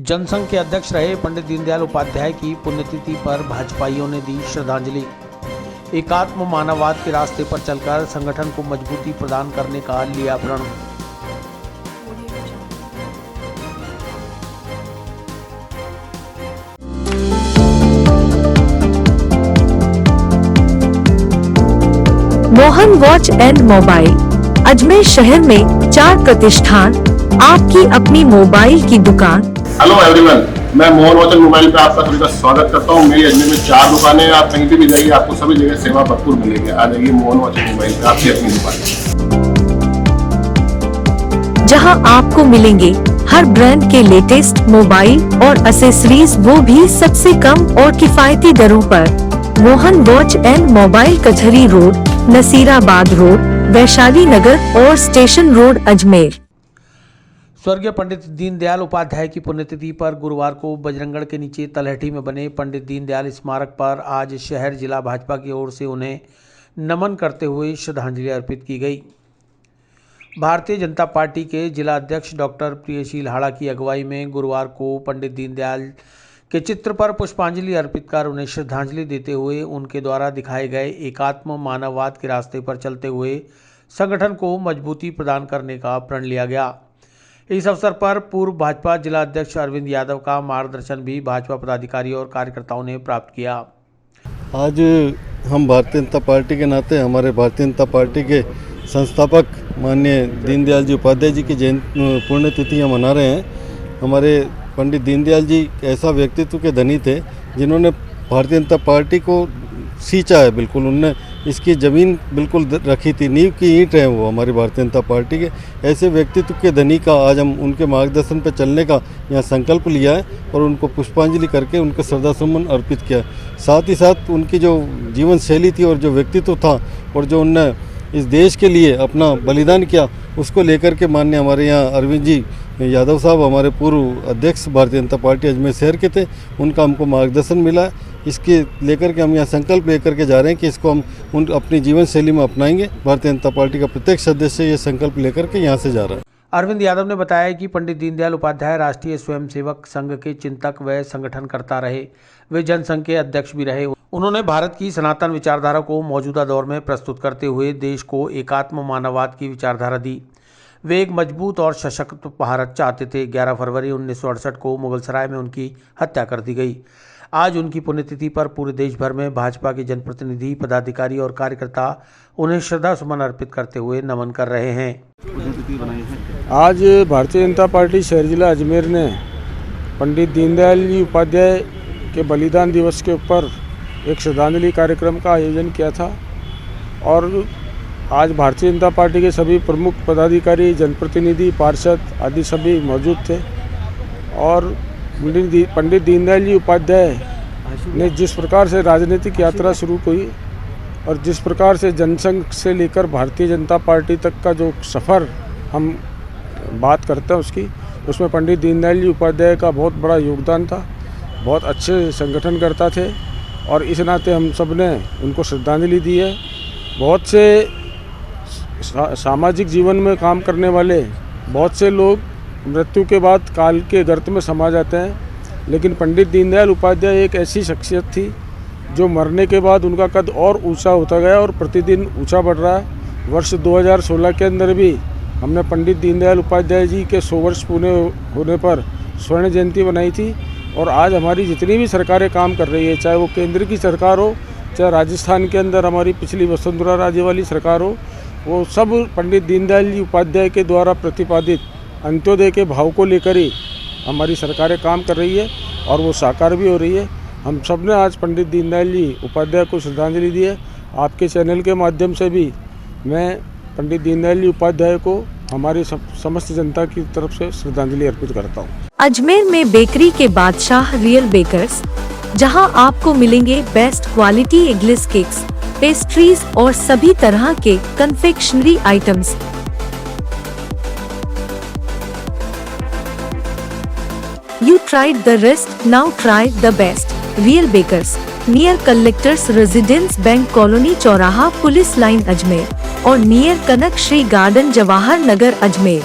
जनसंघ के अध्यक्ष रहे पंडित दीनदयाल उपाध्याय की पुण्यतिथि पर भाजपाइयों ने दी श्रद्धांजलि। एकात्म मानववाद के रास्ते पर चलकर संगठन को मजबूती प्रदान करने का लिया प्रण। Mohan watch and mobile Ajmer शहर में 4 प्रतिष्ठान, आपकी अपनी मोबाइल की दुकान। हेलो एवरीवन, मैं मोहन वॉच एंड मोबाइल पे आपका सभी का स्वागत करता हूँ। मेरी अजमेर में 4 दुकानें हैं। आप कहीं भी जाइए, आपको सभी जगह सेवा भरपूर मिलेगी। आ जाइए मोहन वॉच एंड मोबाइल पे, आपकी अपनी दुकान, जहां आपको मिलेंगे हर ब्रांड के लेटेस्ट मोबाइल और एसेसरीज, वो भी सबसे कम और किफायती दरों पर। मोहन वॉच एंड मोबाइल कचहरी रोड, नसीराबाद रोड, वैशाली नगर और स्टेशन रोड, अजमेर। स्वर्गीय पंडित दीनदयाल उपाध्याय की पुण्यतिथि पर गुरुवार को बजरंगगढ़ के नीचे तलहटी में बने पंडित दीनदयाल स्मारक पर आज शहर जिला भाजपा की ओर से उन्हें नमन करते हुए श्रद्धांजलि अर्पित की गई। भारतीय जनता पार्टी के जिला अध्यक्ष डॉक्टर प्रियशील हाड़ा की अगुवाई में गुरुवार को पंडित दीनदयाल के चित्र पर पुष्पांजलि अर्पित कर उन्हें श्रद्धांजलि देते हुए उनके द्वारा दिखाए गए एकात्म मानववाद के रास्ते पर चलते हुए संगठन को मजबूती प्रदान करने का प्रण लिया गया। इस अवसर पर पूर्व भाजपा जिला अध्यक्ष अरविंद यादव का मार्गदर्शन भी भाजपा पदाधिकारी और कार्यकर्ताओं ने प्राप्त किया। आज हम भारतीय जनता पार्टी के नाते हमारे भारतीय जनता पार्टी के संस्थापक माननीय दीनदयाल जी उपाध्याय जी की पुण्यतिथियाँ मना रहे हैं। हमारे पंडित दीनदयाल जी ऐसा व्यक्तित्व के धनी थे जिन्होंने भारतीय जनता पार्टी को सींचा है। बिल्कुल उनने इसकी ज़मीन बिल्कुल रखी थी, नींव की ईंट है वो हमारी भारतीय जनता पार्टी के। ऐसे व्यक्तित्व के धनी का आज हम उनके मार्गदर्शन पर चलने का यहाँ संकल्प लिया है और उनको पुष्पांजलि करके उनके श्रद्धासुमन अर्पित किया। साथ ही साथ उनकी जो जीवन शैली थी और जो व्यक्तित्व था और जो उनने इस देश के लिए अपना बलिदान किया, उसको लेकर के माननीय हमारे यहाँ अरविंद जी यादव साहब हमारे पूर्व अध्यक्ष भारतीय जनता पार्टी अजमेर शहर के थे, उनका हमको मार्गदर्शन मिला। इसके लेकर के हम यहाँ संकल्प लेकर के जा रहे हैं कि इसको हम अपनी जीवन शैली में अपनाएंगे। भारतीय जनता पार्टी का प्रत्येक सदस्य ये संकल्प लेकर के यहाँ से जा रहा है। अरविंद यादव ने बताया कि पंडित दीनदयाल उपाध्याय राष्ट्रीय स्वयंसेवक संघ के चिंतक व संगठनकर्ता रहे। वे जनसंघ के अध्यक्ष भी रहे। उन्होंने भारत की सनातन विचारधारा को मौजूदा दौर में प्रस्तुत करते हुए देश को एकात्म मानववाद की विचारधारा दी। वे एक मजबूत और सशक्त भारत चाहते थे। 11 फरवरी 1968 को मुगलसराय में उनकी हत्या कर दी गई। आज उनकी पुण्यतिथि पर पूरे देश भर में भाजपा के जनप्रतिनिधि, पदाधिकारी और कार्यकर्ता उन्हें श्रद्धा सुमन अर्पित करते हुए नमन कर रहे हैं। आज भारतीय जनता पार्टी शहर जिला अजमेर ने पंडित दीनदयाल जी उपाध्याय के बलिदान दिवस के ऊपर एक श्रद्धांजलि कार्यक्रम का आयोजन किया था और आज भारतीय जनता पार्टी के सभी प्रमुख पदाधिकारी, जनप्रतिनिधि, पार्षद आदि सभी मौजूद थे। और पंडित दीनदयाल जी उपाध्याय ने जिस प्रकार से राजनीतिक यात्रा शुरू की और जिस प्रकार से जनसंघ से लेकर भारतीय जनता पार्टी तक का जो सफ़र हम बात करते हैं उसमें पंडित दीनदयाल जी उपाध्याय का बहुत बड़ा योगदान था। बहुत अच्छे संगठनकर्ता थे और इस नाते हम सब ने उनको श्रद्धांजलि दी है। बहुत से सामाजिक जीवन में काम करने वाले बहुत से लोग मृत्यु के बाद काल के गर्त में समा जाते हैं, लेकिन पंडित दीनदयाल उपाध्याय एक ऐसी शख्सियत थी जो मरने के बाद उनका कद और ऊंचा होता गया और प्रतिदिन ऊंचा बढ़ रहा है। वर्ष 2016 के अंदर भी हमने पंडित दीनदयाल उपाध्याय जी के 100 वर्ष पूरे होने पर स्वर्ण जयंती बनाई थी। और आज हमारी जितनी भी सरकारें काम कर रही है, चाहे वो केंद्र की सरकार हो, चाहे राजस्थान के अंदर हमारी पिछली वसुंधरा राजे वाली सरकार हो, वो सब पंडित दीनदयाल जी उपाध्याय के द्वारा प्रतिपादित अंत्योदय के भाव को लेकर ही हमारी सरकारें काम कर रही है और वो साकार भी हो रही है। हम सब ने आज पंडित दीनदयाल जी उपाध्याय को श्रद्धांजलि दी है। आपके चैनल के माध्यम से भी मैं पंडित दीनदयाल जी उपाध्याय को हमारी समस्त जनता की तरफ से श्रद्धांजलि अर्पित करता हूँ। अजमेर में बेकरी के बादशाह रियल बेकर्स, जहां आपको मिलेंगे best quality eggless cakes, pastries और सभी तरह के confectionery items. You tried the rest, now try the best. Real Bakers, near Collectors Residence Bank Colony चौराहा पुलिस लाइन अजमेर और नियर कनक श्री गार्डन जवाहर नगर अजमेर।